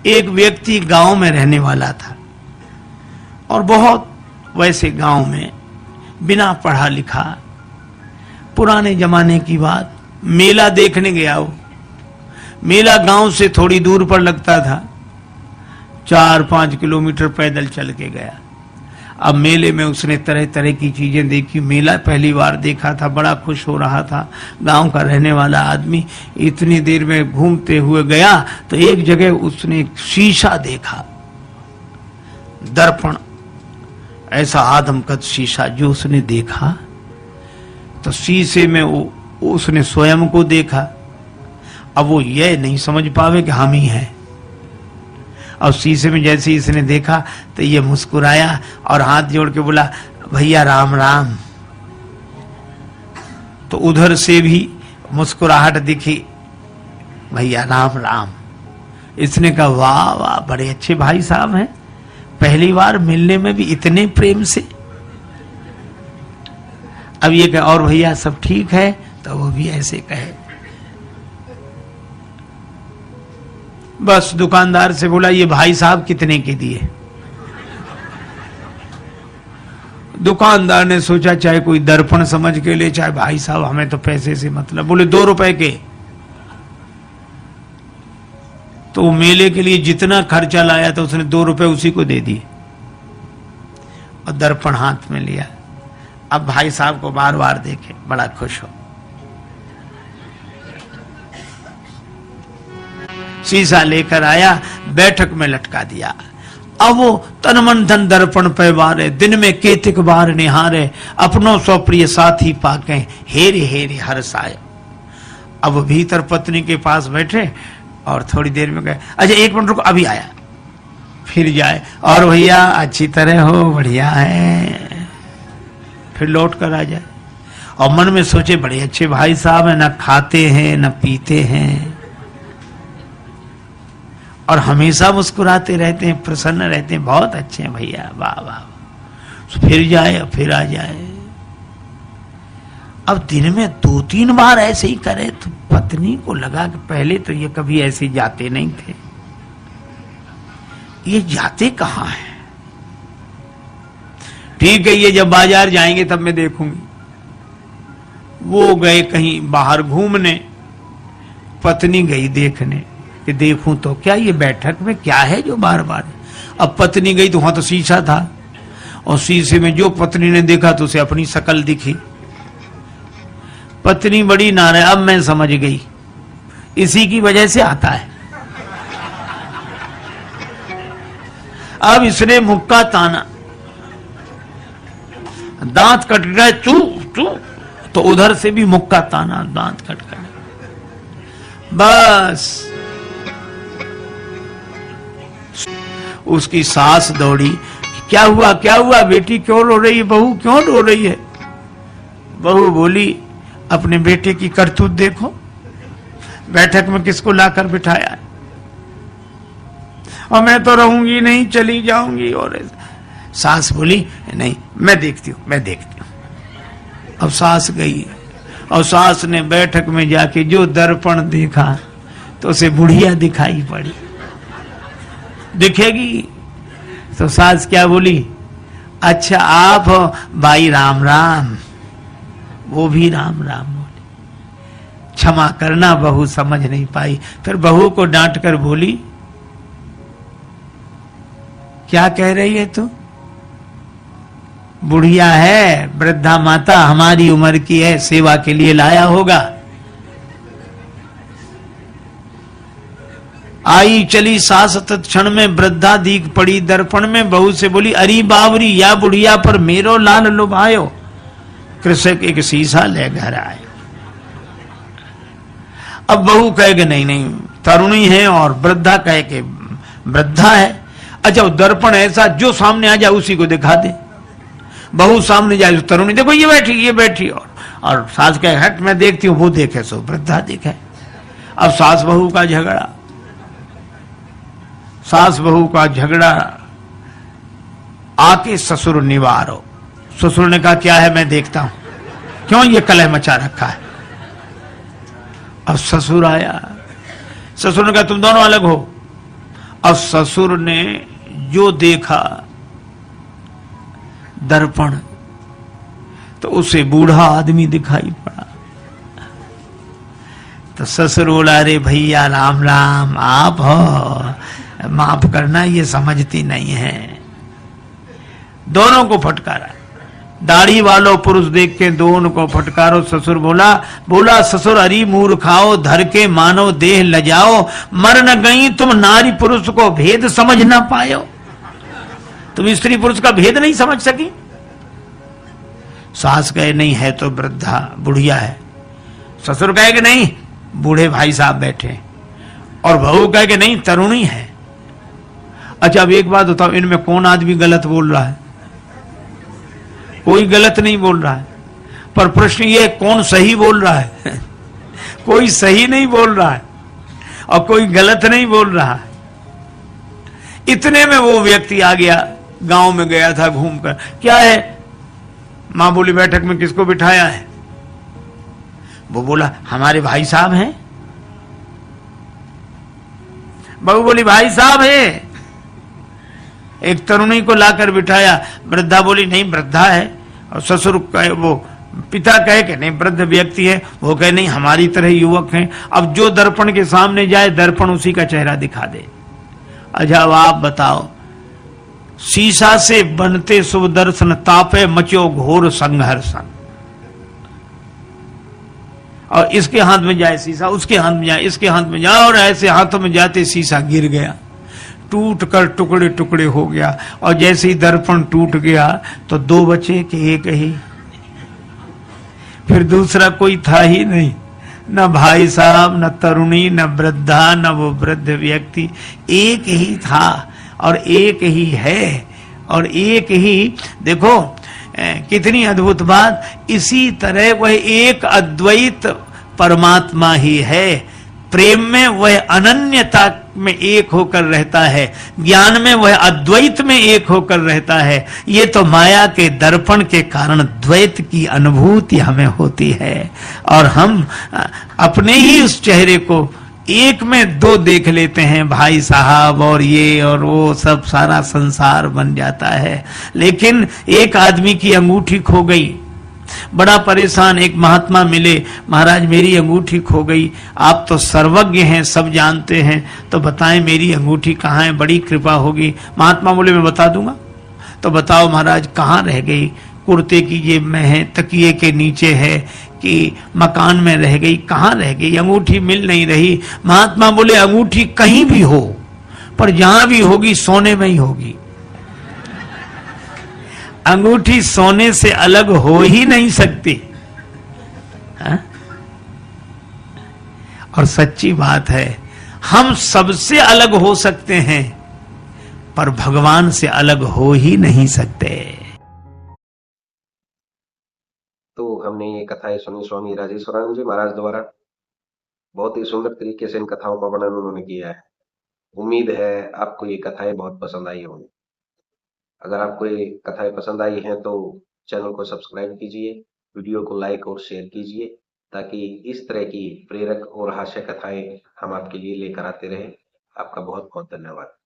एक व्यक्ति गांव में रहने वाला था और बहुत वैसे गांव में बिना पढ़ा लिखा, पुराने जमाने की बात, मेला देखने गया। वो मेला गांव से थोड़ी दूर पर लगता था, 4-5 किलोमीटर पैदल चल के गया। अब मेले में उसने तरह तरह की चीजें देखी, मेला पहली बार देखा था, बड़ा खुश हो रहा था। गांव का रहने वाला आदमी इतनी देर में घूमते हुए गया तो एक जगह उसने एक शीशा देखा, दर्पण, ऐसा आदमकद शीशा जो उसने देखा तो शीशे में उसने स्वयं को देखा। अब वो ये नहीं समझ पावे कि हम ही हैं। और शीशे में जैसे ही इसने देखा तो ये मुस्कुराया और हाथ जोड़ के बोला, भैया राम राम। तो उधर से भी मुस्कुराहट दिखी, भैया राम राम। इसने कहा, वाह वाह, बड़े अच्छे भाई साहब हैं, पहली बार मिलने में भी इतने प्रेम से। अब ये कहे, और भैया सब ठीक है? तो वो भी ऐसे कहे। बस दुकानदार से बोला, ये भाई साहब कितने के दिए? दुकानदार ने सोचा चाहे कोई दर्पण समझ के ले, चाहे भाई साहब, हमें तो पैसे से मतलब। बोले 2 रुपए के। तो मेले के लिए जितना खर्चा लाया था उसने 2 रुपए उसी को दे दिए और दर्पण हाथ में लिया। अब भाई साहब को बार बार देखे, बड़ा खुश हो। शीशा लेकर आया, बैठक में लटका दिया। अब वो तन मन धन दर्पण पे बारे, दिन में केतिक बार निहारे, अपनों सो प्रिय साथी पाके, हेरे हेरे हर्षाय। अब भीतर पत्नी के पास बैठे और थोड़ी देर में गए, अच्छा 1 मिनट रुको, अभी आया। फिर जाए, और भैया अच्छी तरह हो? बढ़िया है। फिर लौट कर आ जाए और मन में सोचे, बड़े अच्छे भाई साहब है, ना खाते हैं ना पीते हैं और हमेशा मुस्कुराते रहते हैं, प्रसन्न रहते हैं, बहुत अच्छे हैं भैया, वाह वाह। फिर जाए और फिर आ जाए। अब दिन में 2-3 बार ऐसे ही करे तो पत्नी को लगा कि पहले तो ये कभी ऐसे जाते नहीं थे, ये जाते कहाँ हैं? ठीक है, ये जब बाजार जाएंगे तब मैं देखूंगी। वो गए कहीं बाहर घूमने, पत्नी गई देखने कि देखूं तो क्या ये बैठक में क्या है जो बार बार। अब पत्नी गई तो वहां तो शीशा था और शीशे में जो पत्नी ने देखा तो उसे अपनी शकल दिखी। पत्नी बड़ी नाराज, अब मैं समझ गई, इसी की वजह से आता है। अब इसने मुक्का ताना, दांत कट गए, चू चू, तो उधर से भी मुक्का ताना, दांत कट गए। बस उसकी सास दौड़ी, क्या हुआ क्या हुआ बेटी, क्यों रो रही है बहू, क्यों रो रही है? बहू बोली, अपने बेटे की करतूत देखो, बैठक में किसको लाकर बिठाया है, और मैं तो रहूंगी नहीं, चली जाऊंगी। और सास बोली, नहीं मैं देखती हूं, मैं देखती हूं। अब सास गई और सास ने बैठक में जाके जो दर्पण देखा तो उसे बुढ़िया दिखाई पड़ी। दिखेगी तो सास क्या बोली, अच्छा आप हो भाई, राम राम। वो भी राम राम बोली। क्षमा करना, बहू समझ नहीं पाई। फिर बहू को डांट कर बोली, क्या कह रही है तू? बुढ़िया है, वृद्धा माता, हमारी उम्र की है, सेवा के लिए लाया होगा। आई चली सास तत्क्षण में वृद्धा दीख पड़ी दर्पण में, बहू से बोली, अरी बावरी या बुढ़िया पर मेरो लाल लुभायो, कृषक एक शीशा ले घर आए। अब बहू कहेगा नहीं नहीं तरुणी है और वृद्धा कहे कि वृद्धा है। अच्छा दर्पण ऐसा जो सामने आ जाए उसी को दिखा दे। बहू सामने जाए तो तरुणी, देखो ये बैठी और सास कहे हट मैं देखती हूँ, वो देखे सो वृद्धा देखे। अब सास बहू का झगड़ा, सास बहू का झगड़ा आके ससुर निवारो। ससुर ने कहा क्या है मैं देखता हूं, क्यों ये कलह मचा रखा है। अब ससुर आया, ससुर ने कहा तुम दोनों अलग हो। और ससुर ने जो देखा दर्पण, तो उसे बूढ़ा आदमी दिखाई पड़ा। तो ससुर बोला, अरे भैया राम राम, आप हो, माफ करना, ये समझती नहीं है। दोनों को फटकारा, दाढ़ी वालों पुरुष देख के दोनों को फटकारो। ससुर बोला ससुर, अरी मूर्खाओ, धर के मानो देह लजाओ, मर न गई तुम नारी पुरुष को भेद समझ ना पायो। तुम स्त्री पुरुष का भेद नहीं समझ सकी। सास कहे, नहीं है तो वृद्धा बुढ़िया है। ससुर कहे कि नहीं, बूढ़े भाई साहब बैठे। और बहू कहे कि नहीं, तरुणी है। अच्छा, अब एक बात बताओ, इनमें कौन आदमी गलत बोल रहा है? कोई गलत नहीं बोल रहा है, पर प्रश्न ये, कौन सही बोल रहा है? कोई सही नहीं बोल रहा है और कोई गलत नहीं बोल रहा है। इतने में वो व्यक्ति आ गया, गांव में गया था घूमकर। क्या है? मां बोली, बैठक में किसको बिठाया है? वो बोला, हमारे भाई साहब हैं। बहू बोली, भाई साहब है। एक तरुणी को लाकर बिठाया। वृद्धा बोली, नहीं, वृद्धा है। और ससुर कहे, वो पिता कहे कि नहीं, वृद्ध व्यक्ति है। वो कहे, नहीं, हमारी तरह युवक हैं। अब जो दर्पण के सामने जाए, दर्पण उसी का चेहरा दिखा दे। अच्छा, अब आप बताओ, शीशा से बनते शुभ दर्शन, तापे मचो घोर संघर्षण। और इसके हाथ में जाए शीशा, उसके हाथ में जाए, इसके हाथ में जाए, और ऐसे हाथों में जाते शीशा गिर गया, टूट कर टुकड़े टुकड़े हो गया। और जैसे ही दर्पण टूट गया तो दो बचे कि एक ही। फिर दूसरा कोई था ही नहीं, न भाई साहब, न तरुणी, न वृद्धा, न वो वृद्ध व्यक्ति। एक ही था और एक ही है और एक ही। देखो कितनी अद्भुत बात। इसी तरह वह एक अद्वैत परमात्मा ही है। प्रेम में वह अनन्यता में एक होकर रहता है, ज्ञान में वह अद्वैत में एक होकर रहता है। ये तो माया के दर्पण के कारण द्वैत की अनुभूति हमें होती है और हम अपने ही उस चेहरे को एक में दो देख लेते हैं, भाई साहब और ये और वो, सब सारा संसार बन जाता है। लेकिन एक आदमी की अंगूठी खो गई, बड़ा परेशान। एक महात्मा मिले, महाराज मेरी अंगूठी खो गई, आप तो सर्वज्ञ हैं, सब जानते हैं, तो बताएं मेरी अंगूठी कहाँ है, बड़ी कृपा होगी। महात्मा बोले, मैं बता दूंगा। तो बताओ महाराज, कहाँ रह गई? कुर्ते की जेब में है, तकिए के नीचे है, कि मकान में रह गई, कहाँ रह गई? अंगूठी मिल नहीं रही। महात्मा बोले, अंगूठी कहीं भी हो, पर जहां भी होगी सोने में ही होगी। अंगूठी सोने से अलग हो ही नहीं सकती। हा? और सच्ची बात है, हम सबसे अलग हो सकते हैं पर भगवान से अलग हो ही नहीं सकते। तो हमने ये कथाएं सुनी स्वामी राजेश्वरानंद जी महाराज द्वारा। बहुत ही सुंदर तरीके से इन कथाओं का वर्णन उन्होंने किया है। उम्मीद है आपको ये कथाएं बहुत पसंद आई होंगी। अगर आपको ये कथाएं पसंद आई हैं तो चैनल को सब्सक्राइब कीजिए, वीडियो को लाइक और शेयर कीजिए, ताकि इस तरह की प्रेरक और हास्य कथाएं हम आपके लिए लेकर आते रहें। आपका बहुत बहुत धन्यवाद।